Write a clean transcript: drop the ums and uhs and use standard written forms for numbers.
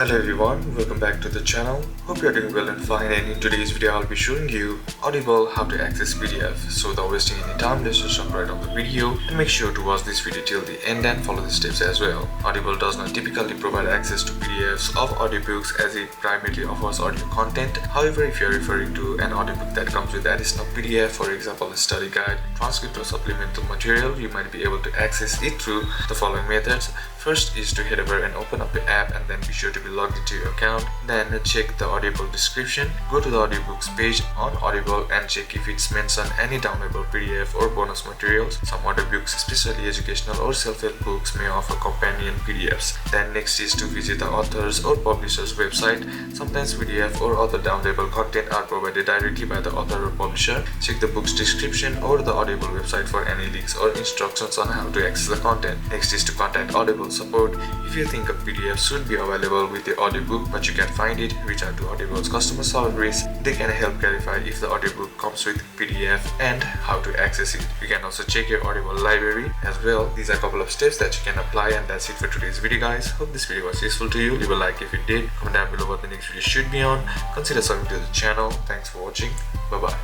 Hello everyone, welcome back to the channel. Hope you're doing well and fine, and in today's video I'll be showing you Audible how to access PDF. So without wasting any time, let's just jump right on the video and make sure to watch this video till the end and follow the steps as well. Audible does not typically provide access to PDFs of audiobooks as it primarily offers audio content. However, if you're referring to an audiobook that comes with additional PDF, for example a study guide, transcript or supplemental material, you might be able to access it through the following methods. First is to head over and open up the app and then be sure to be logged into your account. Then check the Audible description. Go to the audiobooks page on Audible and check if it's mentioned any downloadable PDF or bonus materials. Some audiobooks, especially educational or self-help books, may offer companion PDFs. Then next is to visit the author's or publisher's website. Sometimes PDF or other downloadable content are provided directly by the author or publisher. Check the book's description or the Audible website for any links or instructions on how to access the content. Next is to contact Audible support. If you think a PDF should be available with the audiobook but you can't find it, reach out to Audible's customer service. They can help clarify if the audiobook comes with PDF and how to access it. You can also check your Audible library as well. These are a couple of steps that you can apply, and that's it for today's video guys. Hope this video was useful to you. Leave a like if it did. Comment down below what the next video should be on. Consider subscribing to the channel. Thanks for watching. Bye bye.